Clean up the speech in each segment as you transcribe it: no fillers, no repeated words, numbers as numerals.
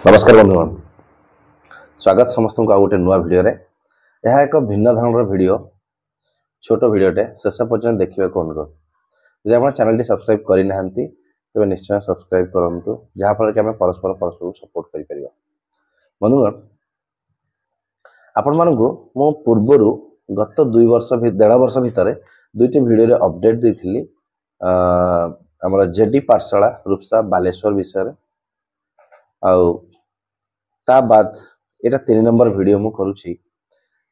नमस्कार बंधुगण स्वागत समस्त को गोटे नुआ भिडियो रे यह एक भिन्न धरण भिडियो छोट भिडियोटे शेष पर्यटन देखा अनुरोध यदि आप चैनल सब्सक्राइब करना तेज निश्चय सब्सक्राइब करूँ जहाँफल कि आम परस्पर परस्पर सपोर्ट कर बंधुगण आपण मानू मु पूर्वर गत 1.5 वर्ष भितर दुईटी भिडियो अपडेट देती आम जेडी पाठशाला रूपसा बालेश्वर विषय आउ ता बाद एटा 3 नंबर वीडियो मु करूची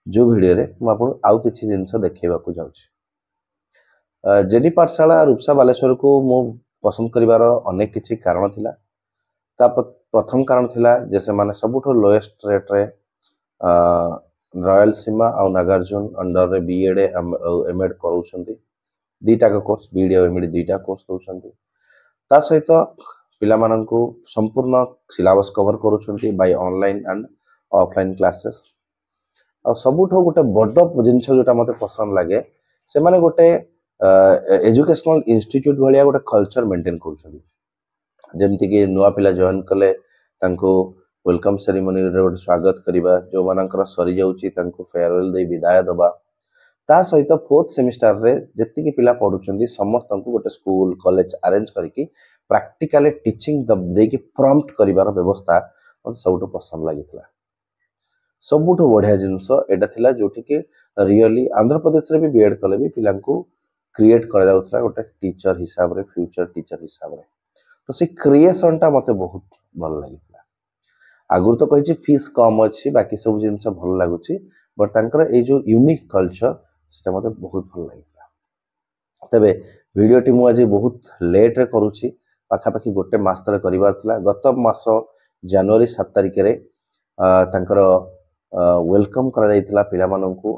जो वीडियो रे मु आपन आउ किछि जिंस देखैबा को जाउची जेडी पाठशाला रूपसा बालेश्वर को मु पसंद करिवार अनेक किछि कारण थिला ता प्रथम कारण थिला जैसे माने सबुठो लोएस्ट रेट रे रॉयल सीमा आ नागार्जुन अंडर रे बीएड एमएड करूछंती दीटा का कोर्स बीएड और एमएड दीटा कोर्स दोछंती ता सहित पिला माननकु संपूर्ण सिलेबस कवर करूछंती by online and offline classes और सबुठो गोटे बड़ जिनस जोटा मते पसंद लागे से माने गोटे एजुकेशनल इंस्टीट्यूट भलिया गोटे कल्चर मेंटेन करूछंती जेमति कि नुआ पिला जॉइन कले तांको वेलकम सेरेमनी रे गोटे स्वागत करिबा जो मानकर सरी जाउची तांको फेयरवेल दे विदाय दबा ता सहित 4th सेमिस्टर रे जति कि पिला पढुछंती समस्त को गोटे स्कूल कॉलेज अरेंज करके प्रैक्टिकली टीचिंग दे कि प्रॉम्प्ट करिवार व्यवस्था मते सबुठो पसंद लागितला सबुठो बढ़िया जिंस एटा थिला जोठी के रियली आंध्र प्रदेश रे भी बीएड कले भी पिला को क्रिएट करा जाउतला गोटे टीचर हिसाब रे फ्यूचर टीचर हिसाब रे तो से क्रिएशन टा मते बहुत भल लागितला आगुर तो कहिछि फीस कम अछि बाकी सब जिंस भल लागुछि बट तांकर ए जो यूनिक कल्चर सेटा मते बहुत भल लागितला तबे वीडियो टी मु आज बहुत लेट रे करूछि पाखापाखि गोटे मास तले करिवार थिला गत मास जनवरी 7 तारिख रे तांकर वेलकम करा जायतिला पिला माननकु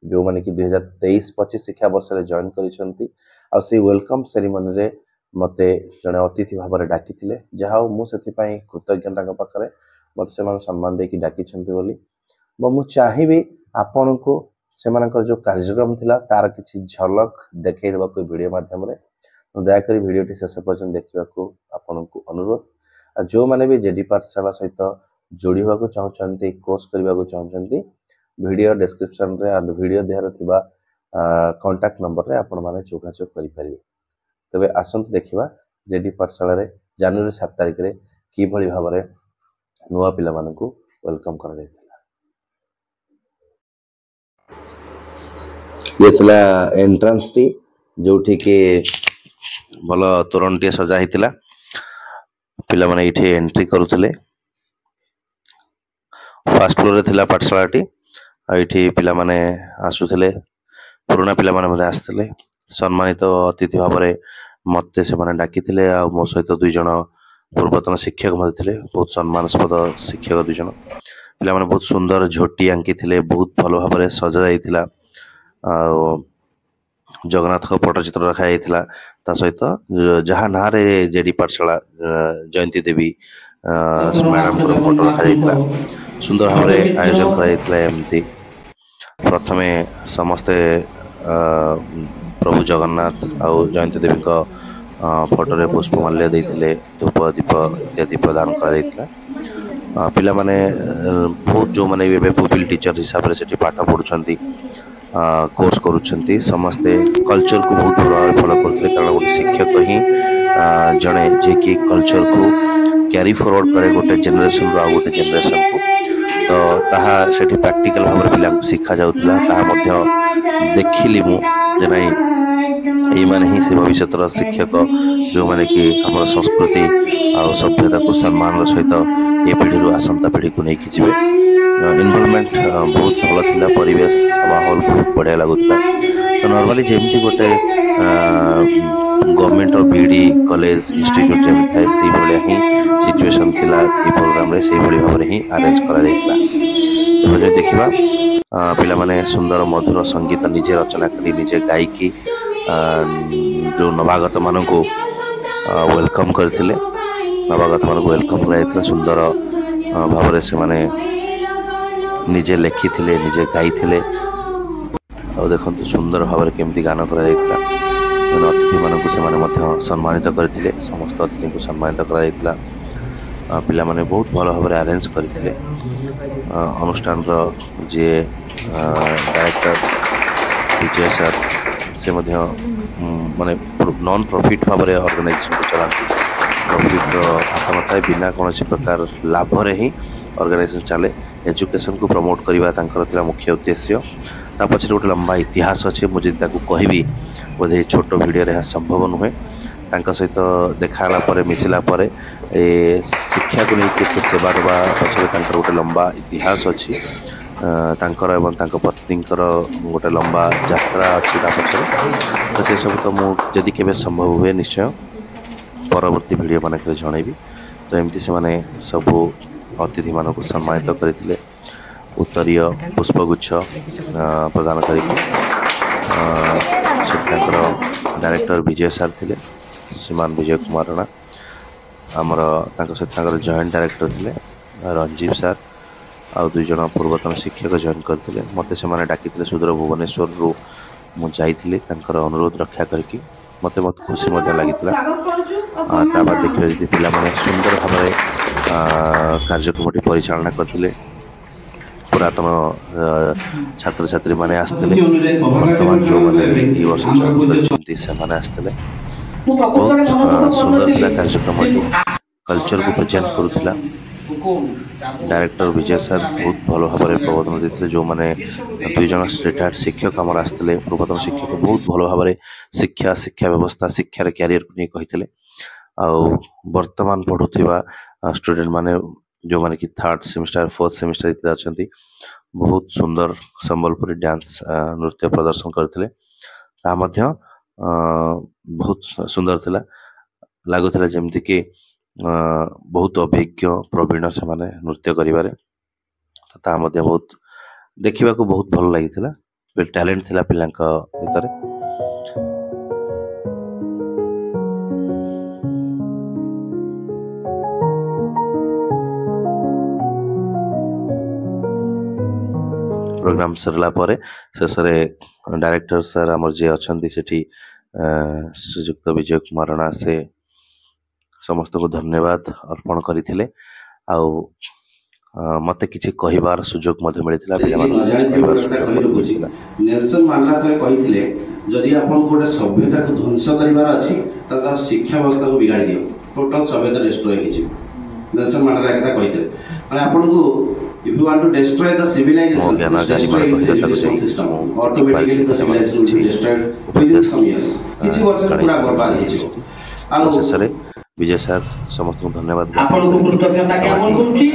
जो माने कि 2023-25 शिक्षा वर्ष रे जॉइन करिसंती आ से वेलकम सेरेमनी रे मते जने अतिथि भाव रे डाकिथिले जहा मु सेति पई कृतज्ञता का पाखरे मते से मान सम्मान दे कि डाकिछंती बोली मु चाहिबी आपनको से मानकर जो कार्यक्रम थिला तार किछि झलक देखै देबा कोई वीडियो माध्यम रे दयाकोरी वीडियो टी शेष पर्यटन देखा आपको अनुरोध जो मैंने भी जेडी पाठशाला सहित जोड़ी को चाहते कोर्स करने को चाहते वीडियो डिस्क्रिप्शन रे और वीडियो देहर थिबा कांटेक्ट नंबर रे आपण माने जोगाजोग करि परिबे तबे आसंत देखिबा जेडी पाठशाला रे जनवरी 7 तारिख रे की भली भाव रे नुवा पिला मानकु वेलकम करा जायतिला ये थिला एंट्रेंस टी जोठी के भल तोरण टे सजा हितिला पिला माने इथे एंट्री करूथले फर्स्ट फ्लोर रे थिला पाठशाला टी आ इथे पिला माने आसुथले पुराना पिला माने मते आस्तले सम्मानित अतिथि भाव रे मते से माने डाकिथिले आ मो सहित दुई जण पूर्वतन शिक्षक मते थिले बहुत सम्मानस्पद शिक्षक दुई जण पिला माने बहुत सुंदर झोटी आंकी थिले बहुत भलो भाव रे सजा जायतिला आ जगन्नाथ को पटचित्र रखा जायतिला ता सहित जहाँ ना रे जेडी पाठशाला जयंती देवी मैडम को फोटो रखा जायतिला सुंदर भाव रे आयोजन करा जायतिला एमती प्रथमे समस्ते प्रभु जगन्नाथ और जयंती देवी को फोटो रे पुष्पमाल्य देथिले धूप दीप इत्यादि प्रदान करा जायतिला पिला माने बहुत जो माने बे पुपिल टीचर हिसाब रे सेठी पाठ पढुछंती कोर्स करुछंती समस्ते कल्चर को बहुत भल फॉलो करथिले कारण गोटे शिक्षक ही जणे जे कि कल्चर को कैरी फॉरवर्ड करे गोटे जनरेशन रो गोटे जनरेशन को तो ताहा सेठी प्रैक्टिकल भाव रे पिला शिखा जाउतला ताहा मध्य देखिली मु जे नै एई माने ही से भविष्यत रो शिक्षक जो माने कि हमर संस्कृति और सभ्यता को सम्मान सहित ए पीढ़ी रो आसंता पीढ़ी को नै किछबे इन्वॉल्वमेंट बहुत भल थिला परिवेश माहौल बहुत बढ़िया लगुता तो नॉर्मली जेमती गोटे गवर्नमेंट और बीडी कॉलेज इंस्टीट्यूट जेम थाए से भलिया ही सिचुएशन थिला ई प्रोग्राम रे से भली भाव रे ही अरेंज करा जायतिला एबे देखिबा पिला माने सुंदर मधुर संगीत निजे रचना करी निजे गायकी जो नवागत मानन को वेलकम करथिले नवागत मानन को वेलकम करायतिला सुंदर भाव रे से माने निजे लेखी थिले निजे गाई थिले और देखंतु सुंदर भाव रे केमती गान करा जायतिला अतिथि मानन को से माने मध्य सम्मानित करथिले समस्त अतिथि को सम्मानित करा जायतिला पिला माने बहुत भल भाव अरेंज करते अनुष्ठान जे डायरेक्टर विजय सर से माने नॉन प्रॉफिट भाव में ऑर्गेनाइजेशन को चलाती प्रॉफिट आशा न था बिना कौन प्रकार लाभ रे ही ऑर्गेनाइजेशन चले एजुकेशन को प्रमोट करवा मुख्य उद्देश्य ता पछे गोटे लंबा इतिहास अच्छे मुझे कहबी बोधे छोट भिडियो संभव नुहे सहित देखा मिसला शिक्षा को लेकिन सेवा देवा पछे गोटे लंबा इतिहास अच्छी पत्नी गोटे लंबा यात्रा अच्छी पछे तो से सब तो मुझे केवे संभव हुए निश्चय परवर्ती वीडियो मानक जनइबी तो एमती से माने सब अतिथि मानक सम्मानित करते उत्तरीय पुष्पगुच्छ प्रदान कर डायरेक्टर विजय सार थे श्रीमान विजय कुमार राणा आमर सहित जॉइंट डायरेक्टर थे रंजीव सार आ दुई जन पूर्वतन शिक्षक जॉइन करते मत से डाकी सुदूर भुवनेश्वर रु मुझे अनुरोध रक्षा करके मत बहुत खुशी लगी ताबाद देखिए पिला सुंदर भाव कार्यक्रम परिचालना करते पुरातन छात्र छात्री माने आसते वर्तमान जो मैंने वर्ष से आसते बहुत सुंदर थिला कार्यक्रम कल्चर को प्रेजेंट करूला डायरेक्टर विजय सर बहुत भल भाव में प्रबोधन देते जो मैंने दुई जन रिटायर्ड शिक्षक आम आसते पूर्वतन शिक्षक बहुत भल भाव में शिक्षा शिक्षा व्यवस्था शिक्षार क्यारियर को नहीं कही वर्तमान पढ़ुवा स्टूडेंट माने जो माने कि 3rd सेमिस्टर 4th सेमिस्टर इतना अच्छा बहुत सुंदर संबलपुरी डांस नृत्य प्रदर्शन करते बहुत सुंदर थिला लगुला जमती कि बहुत अभिज्ञ प्रवीण से माने नृत्य करिबारे बहुत देखा बहुत भल लगी टैलेंट थिला पिलांक भितर प्रोग्राम सरला परे शेष डायरेक्टर सर आमर जे अच्छा सेठी श्रीजुक्त विजय कुमार राणा से समस्त को धन्यवाद अर्पण करते मत किसी कहबार सुजोग मिलता नेल्सन मांडेला कहते जदि आपन गोटे सभ्यता को ध्वंस करिवार अछि त तार शिक्षा व्यवस्था को बिगाड़ी दियो टोटल सभ्यता डिस्ट्रॉय होइछि नेल्सन मांडेला एकता कहते माने आपन को if you want to destroy the civilization destroy its education system automatically the civilization will be destroyed within some years किछि वर्ष पूरा बर्बाद होइछि आ सर विजय सर समस्त को धन्यवाद आपन को कृतज्ञता ज्ञापन करूछि।